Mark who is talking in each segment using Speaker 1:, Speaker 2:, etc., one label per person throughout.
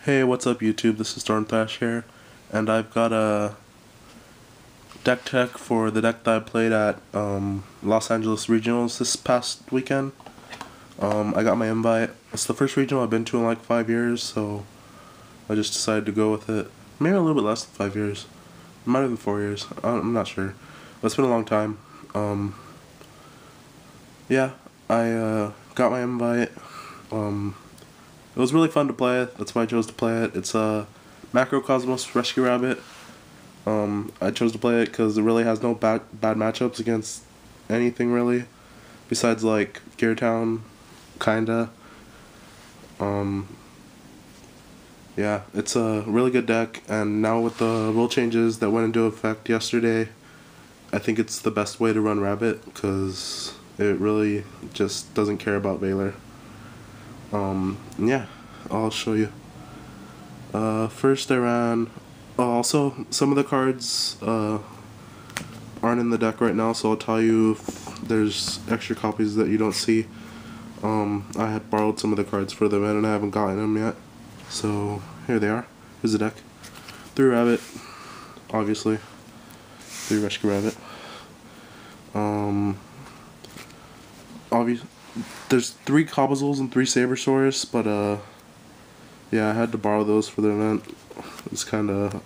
Speaker 1: Hey, what's up YouTube? This is Stormthrash here, and I've got a deck tech for the deck that I played at Los Angeles Regionals this past weekend. I got my invite. It's the first regional I've been to in like 5 years, so I just decided to go with it. Maybe a little bit less than 5 years. It might have been 4 years. I'm not sure. But it's been a long time. Yeah, I got my invite. It was really fun to play it. That's why I chose to play it. It's a Macrocosmos Rescue Rabbit. I chose to play it because it really has no bad matchups against anything really, besides like Gear Town, kinda. Yeah, it's a really good deck, and now with the rule changes that went into effect yesterday, I think it's the best way to run Rabbit because it really just doesn't care about Valor. Yeah, I'll show you. First I ran, also some of the cards aren't in the deck right now, so I'll tell you if there's extra copies that you don't see. I had borrowed some of the cards for the event and I haven't gotten them yet, so here they are. Here's the deck. 3 Rabbit, obviously. 3 Rescue Rabbit. There's 3 Cobblezuls and 3 Sabersaurs, but yeah, I had to borrow those for the event. It's kinda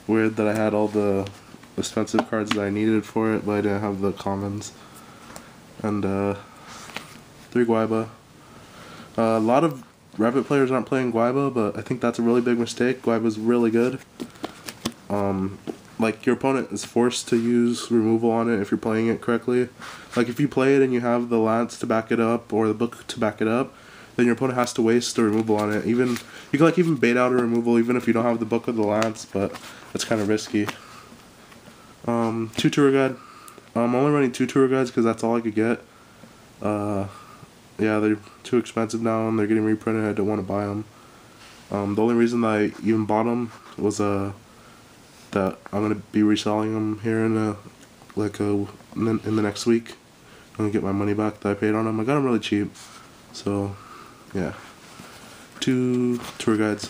Speaker 1: weird that I had all the expensive cards that I needed for it, but I didn't have the commons. And 3 Guaiba. A lot of Rabbit players aren't playing Guaiba, but I think that's a really big mistake. Guaiba's really good. Like, your opponent is forced to use removal on it if you're playing it correctly. Like, if you play it and you have the Lance to back it up, or the book to back it up, then your opponent has to waste the removal on it. You can like even bait out a removal even if you don't have the book or the Lance, but it's kind of risky. 2 Tour Guide. I'm only running 2 Tour Guides because that's all I could get. Yeah, they're too expensive now and they're getting reprinted. I don't want to buy them. The only reason that I even bought them was that I'm gonna be reselling them here in the next week. I'm gonna get my money back that I paid on them. I got them really cheap, so yeah. 2 tour guides.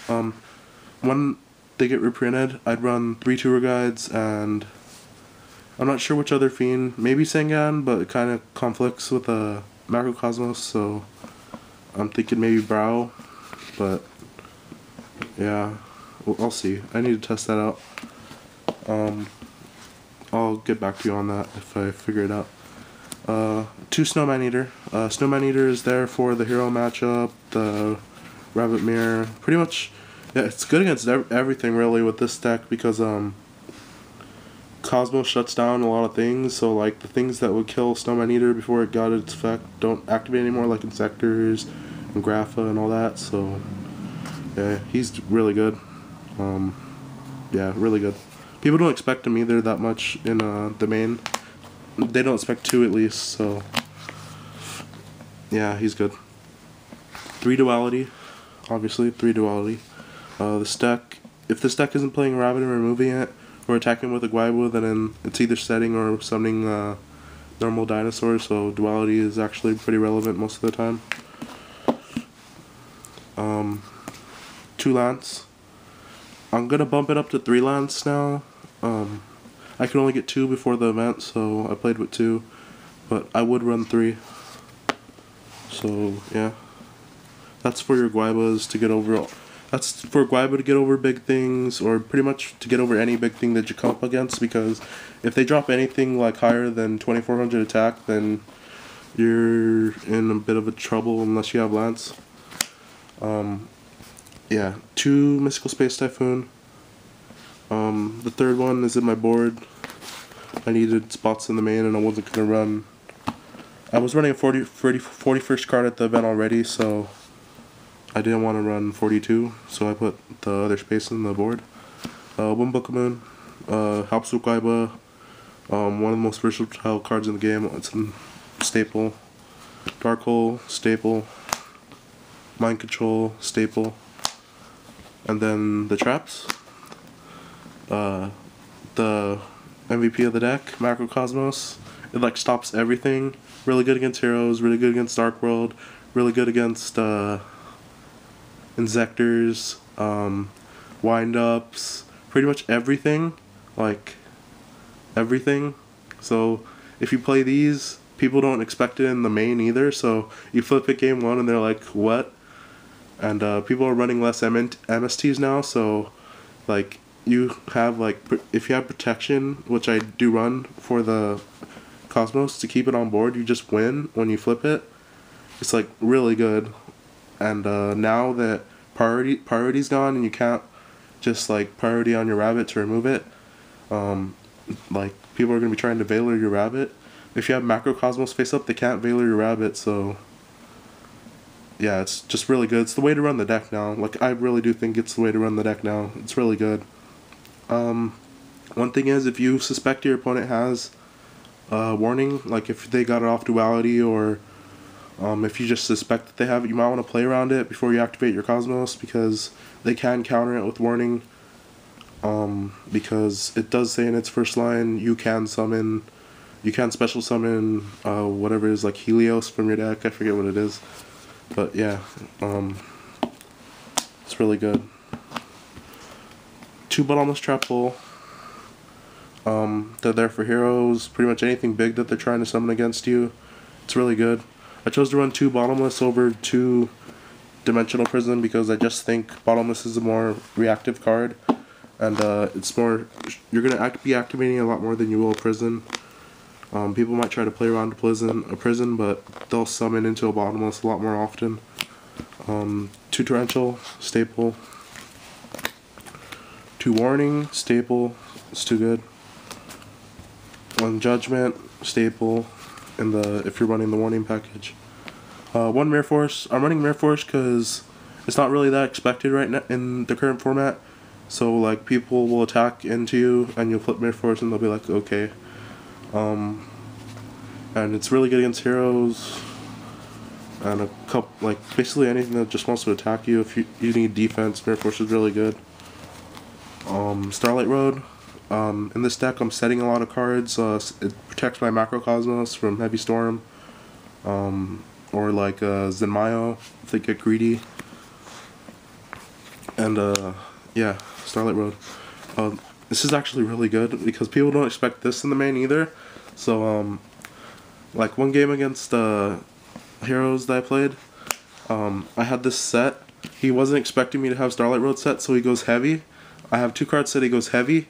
Speaker 1: When they get reprinted, I'd run 3 tour guides, and I'm not sure which other fiend. Maybe Sangan, but it kind of conflicts with Macrocosmos, so I'm thinking maybe Brow, but yeah, I'll see. I need to test that out. I'll get back to you on that if I figure it out. 2 Snowman Eater. Snowman Eater is there for the hero matchup, the Rabbit Mirror. Pretty much, yeah, it's good against everything really with this deck because Cosmos shuts down a lot of things, so like the things that would kill Snowman Eater before it got its effect don't activate anymore, like Insectors and Grapha and all that, so yeah, he's really good. Yeah, really good. People don't expect him either that much in the main. They don't expect 2 at least, so yeah, he's good. 3 Duality, obviously, 3 Duality. This deck, if this deck isn't playing Rabbit and removing it, or attacking with a Guaibu, then it's either setting or summoning normal dinosaurs, so Duality is actually pretty relevant most of the time. 2 Lance. I'm gonna bump it up to 3 Lance now. I could only get 2 before the event, so I played with 2, but I would run 3. So yeah, that's for your Guaibas to get over. That's for Guaiba to get over big things, or pretty much to get over any big thing that you come up against, because if they drop anything like higher than 2400 attack, then you're in a bit of a trouble unless you have Lance. Yeah, 2 Mystical Space Typhoon. The 3rd one is in my board. I needed spots in the main and I wasn't gonna run. I was running a 41st card at the event already, so I didn't want to run 42, so I put the other space in the board. 1 Book of Moon, helps with Guaiba, one of the most versatile cards in the game. It's a staple. Dark Hole, staple. Mind Control, staple. And then the traps. The MVP of the deck, Macrocosmos. It like stops everything. Really good against heroes, really good against Dark World, really good against Insectors, wind-ups, pretty much everything, like everything. So if you play these, people don't expect it in the main either, so you flip it game 1 and they're like, what? And people are running less MSTs now, so like you have like, if you have protection, which I do run for the Cosmos to keep it on board, you just win when you flip it. It's like really good. And now that priority's gone and you can't just like priority on your rabbit to remove it, like people are gonna be trying to Valor your rabbit. If you have Macrocosmos face up, they can't Valor your rabbit, so yeah, it's just really good. It's the way to run the deck now. Like, I really do think it's the way to run the deck now. It's really good. One thing is, if you suspect your opponent has warning, like if they got it off duality, or if you just suspect that they have it, you might want to play around it before you activate your Cosmos, because they can counter it with warning. Because it does say in its first line, you can special summon whatever it is, like Helios from your deck. I forget what it is. But yeah, it's really good. 2 bottomless trap hole. They're there for heroes, pretty much anything big that they're trying to summon against you. It's really good. I chose to run 2 bottomless over 2 dimensional prison because I just think bottomless is a more reactive card, and it's more, you're gonna be activating a lot more than you will prison. People might try to play around a prison, but they'll summon into a bottomless a lot more often. 2 torrential, staple. 2 warning, staple. It's too good. 1 judgment, staple. If you're running the warning package. 1 Mirror Force. I'm running Mirror Force because it's not really that expected right now in the current format. So like people will attack into you, and you'll flip Mirror Force, and they'll be like, okay. And it's really good against heroes, and a couple, like basically anything that just wants to attack you. If you need defense, Mirror Force is really good. Starlight Road. In this deck, I'm setting a lot of cards. It protects my Macrocosmos from Heavy Storm, or like Zenmayo if they get greedy. And yeah, Starlight Road. This is actually really good because people don't expect this in the main either. So like 1 game against heroes that I played, I had this set. He wasn't expecting me to have Starlight Road set, so he goes heavy. I have 2 cards that he goes heavy.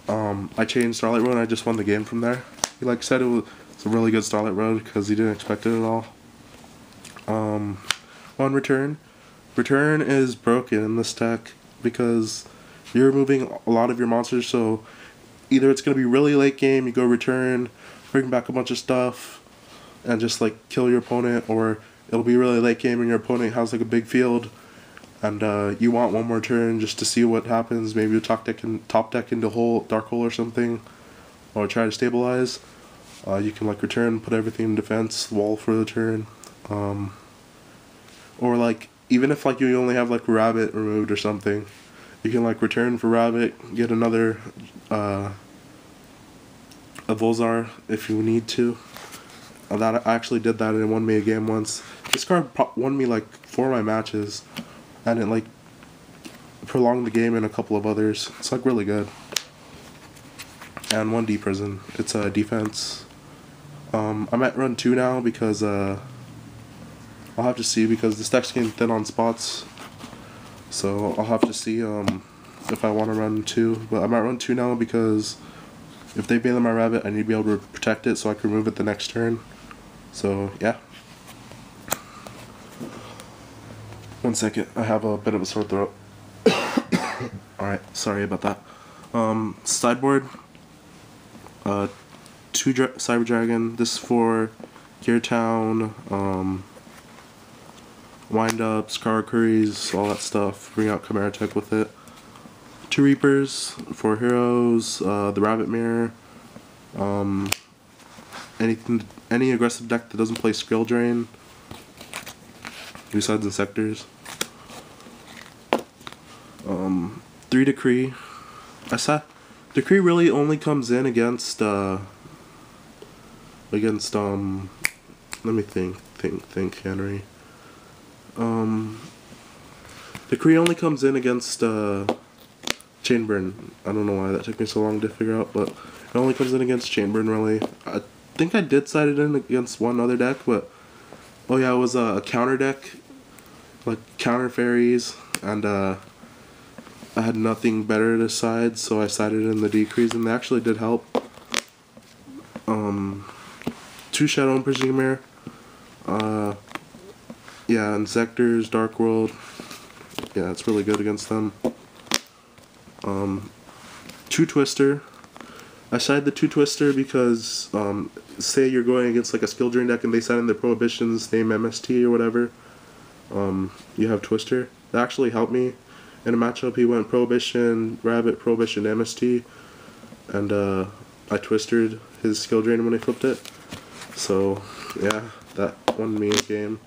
Speaker 1: I changed Starlight Road and I just won the game from there. He like said it was a really good Starlight Road because he didn't expect it at all. 1 return. Return is broken in this deck because you're removing a lot of your monsters, so either it's going to be really late game, you go return, bring back a bunch of stuff, and just like kill your opponent, or it'll be really late game and your opponent has like a big field, and you want 1 more turn just to see what happens. Maybe you top deck into dark hole or something, or try to stabilize. You can like return, put everything in defense, wall for the turn, or like even if like you only have like rabbit removed or something, you can like return for rabbit, get another a Volzar if you need to. That I actually did that and it won me a game once. This card won me like 4 of my matches, and it like prolonged the game in a couple of others. It's like really good. And 1 D prison. It's a defense. I'm at run 2 now because I'll have to see, because this deck's getting thin on spots. So I'll have to see if I want to run 2. But I'm at run 2 now because if they bail my rabbit, I need to be able to protect it so I can remove it the next turn. So yeah. 1 second, I have a bit of a sore throat. Alright, sorry about that. Sideboard. 2 Cyber Dragon. This is for Gear Town, wind-ups, Karakuri's, all that stuff. Bring out Chimera Tech with it. 2 Reapers for heroes, the Rabbit Mirror, any aggressive deck that doesn't play Skill Drain, besides Insectors. 3 Decree. Decree really only comes in against let me think, Henry. Decree only comes in against Chainburn. I don't know why that took me so long to figure out, but it only comes in against Chainburn, really. I think I did side it in against one other deck, but oh yeah, it was a counter deck, like counter fairies, and I had nothing better to side, so I sided in the Decrees, and they actually did help. 2 Shadow Imprisoning Mirror. Yeah, and Zectors, Dark World. Yeah, it's really good against them. 2 Twister. I side the 2 Twister because, say you're going against like a skill drain deck and they side in their Prohibitions, name MST or whatever. You have Twister. That actually helped me. In a matchup, he went Prohibition, Rabbit, Prohibition, MST, and I twisted his skill drain when I flipped it. So, yeah, that won me a game.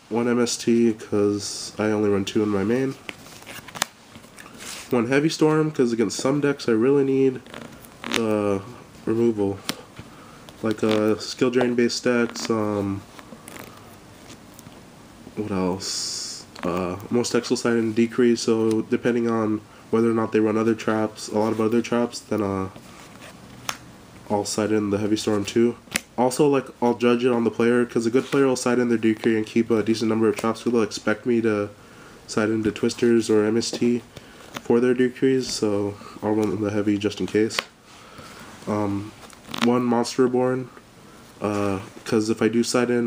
Speaker 1: 1 MST because I only run 2 in my main. 1 Heavy Storm because against some decks I really need removal. Like skill drain based decks, what else? Most decks will side in Decrease, so depending on whether or not they run other traps, a lot of other traps, then I'll side in the Heavy Storm too. Also, like, I'll judge it on the player, because a good player will side in their Decree and keep a decent number of traps, so they'll expect me to side into Twisters or MST for their Decrees, so I'll run the Heavy just in case. 1 Monster Reborn, because if I do side in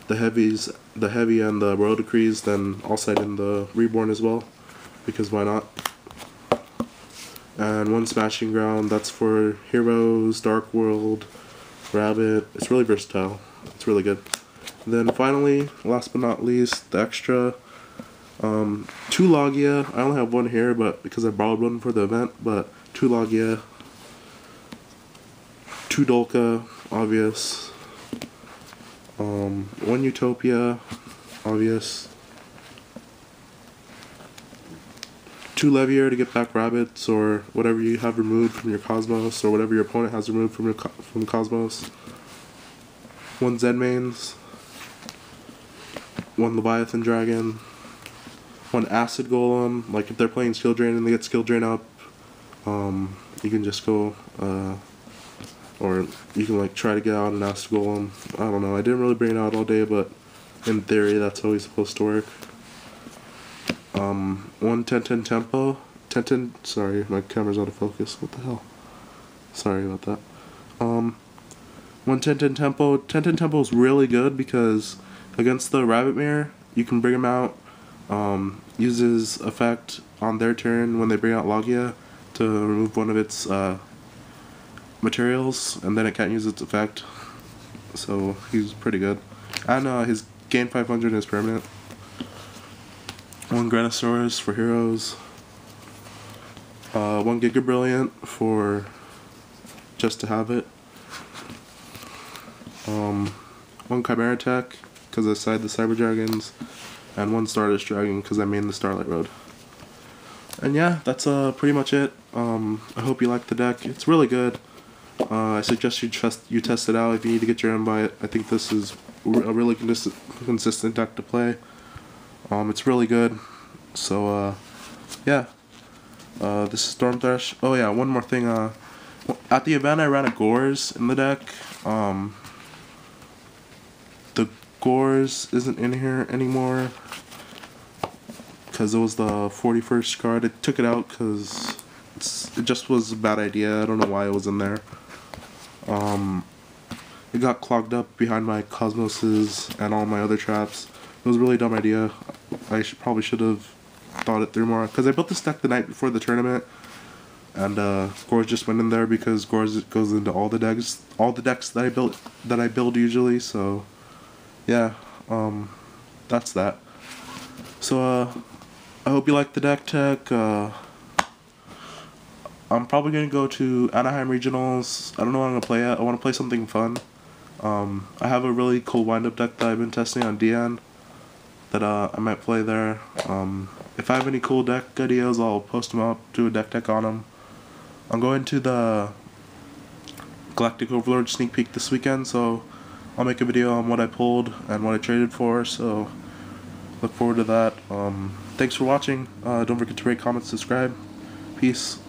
Speaker 1: the Heavy and the Royal Decrees, then I'll side in the Reborn as well, because why not? And 1 Smashing Ground, that's for Heroes, Dark World, Rabbit. It's really versatile. It's really good. And then finally, last but not least, the extra. 2 Logia. I only have 1 here, but because I borrowed 1 for the event, but 2 Logia. 2 Dolka, obvious. 1 Utopia, obvious. 2 Levier to get back rabbits or whatever you have removed from your Cosmos, or whatever your opponent has removed from Cosmos. 1 Zenmains. 1 Leviathan Dragon. 1 Acid Golem. Like if they're playing Skill Drain and they get Skill Drain up, you can just go, or you can like try to get out an Acid Golem. I don't know. I didn't really bring it out all day, but in theory that's always supposed to work. 1 10-10 Tempo. 10-10, sorry, my camera's out of focus. What the hell? Sorry about that. 1 10-10 Tempo. 10-10 Tempo is really good because against the Rabbit Mirror, you can bring him out, uses effect on their turn when they bring out Logia to remove one of its materials, and then it can't use its effect. So he's pretty good. And his gain 500 is permanent. 1 Granosaurus for Heroes. 1 Giga Brilliant for just to have it. 1 Chimera Tech because I side the Cyber Dragons, and 1 Stardust Dragon because I main the Starlight Road. And yeah, that's pretty much it. I hope you like the deck. It's really good. I suggest you test it out if you need to get your own by it. I think this is a really consistent deck to play. It's really good. So yeah. This is Storm Thresh. Oh yeah, one more thing. At the event I ran a Gores in the deck. The Gores isn't in here anymore because it was the 41st card. I took it out because it just was a bad idea. I don't know why it was in there. It got clogged up behind my Cosmoses and all my other traps. It was a really dumb idea. I probably should have thought it through more, because I built this deck the night before the tournament, and Gores just went in there because Gores goes into all the decks that I build usually. So yeah, that's that. So I hope you like the deck tech. I'm probably gonna go to Anaheim Regionals. I don't know what I'm gonna play at. I want to play something fun. I have a really cool wind-up deck that I've been testing on DN that I might play there. If I have any cool deck videos, I'll post them up, do a deck tech on them. I'm going to the Galactic Overlord sneak peek this weekend, so I'll make a video on what I pulled and what I traded for. So look forward to that. Thanks for watching. Don't forget to rate, comment, subscribe. Peace.